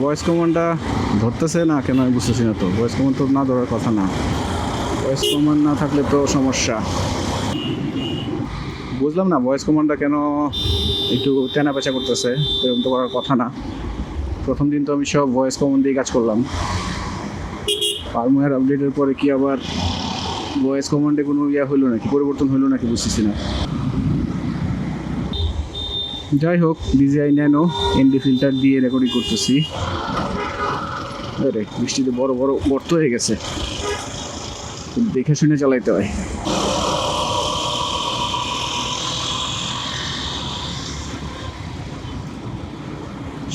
Voice কমান্ডটা ধরতেছে না কেন আমি বুঝতেছি না। তো ভয়েস কমান্ড তো না ধরার কথা না, ভয়েস কমান্ড না থাকলে তো সমস্যা। বুঝলাম না ভয়েস কমান্ডটা কেন একটু তেনা পেঁচা করতেছে, এরকম তো করার কথা না। প্রথম দিন তো আমি সব ভয়েস কমান্ড দিয়ে কাজ করলাম, ফার্মওয়্যার আপডেটের পরে কি আবার ভয়েস কমান্ডে কোনো হইলো নাকি, পরিবর্তন হইলো নাকি বুঝতেছি না। যাই হোক, DJI Nano ND ফিল্টার দিয়ে রেকর্ডিং করতেছি। আরে বৃষ্টিতে বড় বড় গর্ত হয়ে গেছে, দেখে শুনে চালাইতে হয়।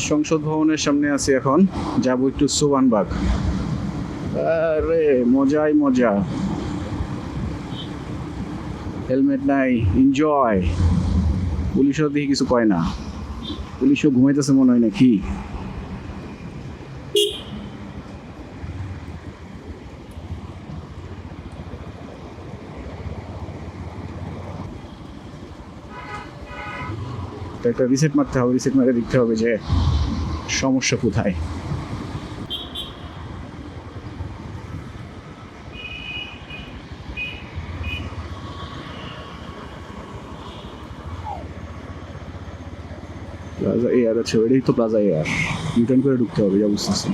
সংসদ ভবনের সামনে আছি এখন, যাবো একটু সোবানবাগ। আরে মজাই মজা, হেলমেট নাই, এনজয়। পুলিশও দেখি কিছু কয় না, পুলিশও ঘুমাইতেছে মনে হয় নাকি। একটা রিসেট মারতে হবে, রিসেট মারে দেখতে হবে যে সমস্যা কোথায়। প্লাজা এয়ার আছে, ওইটাই তো প্লাজা এয়ার। রিটার্ন করে ঢুকতে হবে, যা বুঝতেছি।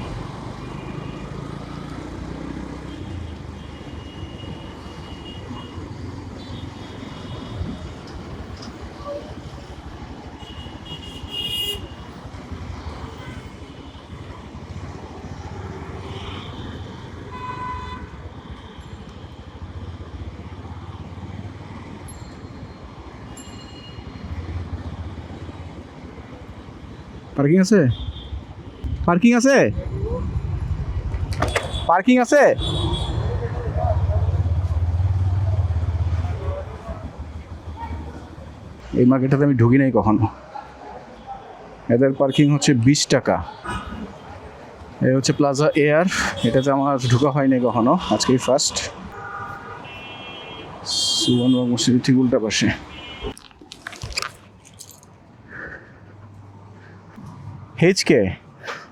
পার্কিং আছে, পার্কিং আছে, পার্কিং আছে। এই মার্কেটটাতে আমি ঢুকি নাই কখনো। এদের পার্কিং হচ্ছে 20 টাকা। এই হচ্ছে প্লাজা এয়ার, এটাতে আমার ঢোকা হয়নি কখনো, আজকেই ফার্স্ট। সুবর্ণবাগ মসজিদের ঠিক উল্টা পাশে। হেজকে,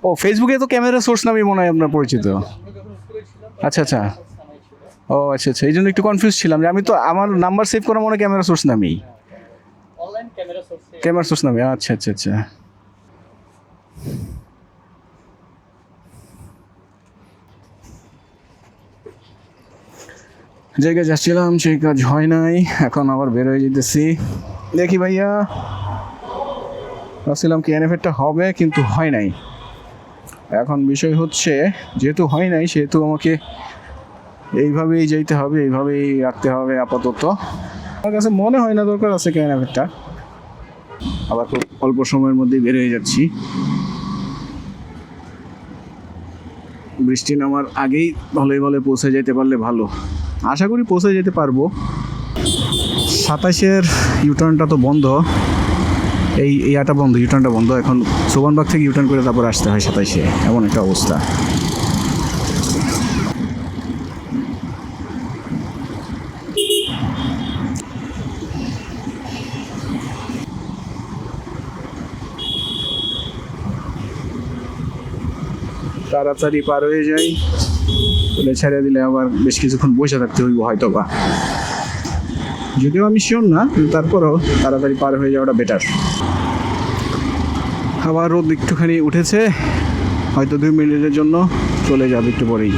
ও ফেসবুকে তো ক্যামেরা সোর্স নামে মনে হয় আপনার পরিচিত। আচ্ছা আচ্ছা, ও আচ্ছা আচ্ছা, এই জন্য একটু কনফিউজ ছিলাম যে আমি তো আমার নাম্বার সেভ করা মনে ক্যামেরা সোর্স নামেই, ক্যামেরা সোর্স নামে। আচ্ছা আচ্ছা আচ্ছা, জায়গায় যাচ্ছিলাম, সেই কাজ হয় নাই, এখন আবার বের হয়ে যেতেছি। দেখি ভাইয়া, ভাবছিলাম কি এনএফএরটা হবে কিন্তু হয় নাই। এখন বিষয় হচ্ছে যেহেতু হয় নাই সেহেতু আমাকে এইভাবেই যেতে হবে, এইভাবেই রাখতে হবে আপাতত। আমার কাছে মনে হয় না দরকার আছে এনএফএরটা। আবার খুব অল্প সময়ের মধ্যেই বের হয়ে যাচ্ছি। বৃষ্টি নামার আগেই ভালোই ভালো পৌঁছে যেতে পারলে ভালো, আশা করি পৌঁছে যেতে পারবো। 27-এর ইউটার্নটা তো বন্ধ, এই ইয়াটা বন্ধ, ইউটার্নটা বন্ধ। এখন সোবানবাগ থেকে ইউটার্ন করে তারপর আসতে হয় 27-এ, এমন একটা অবস্থা। তাড়াতাড়ি পার হয়ে যাই, বলে ছেড়ে দিলে আবার বেশ কিছুক্ষণ বসে থাকতে হইব হয়তো বা। যদিও আমি শিওর না, কিন্তু তারপরেও তাড়াতাড়ি পার হয়ে যাওয়াটা বেটার। আবার রোদ একটুখানি উঠেছে, হয়তো 2 মিনিটের জন্য চলে যাবে একটু পরেই।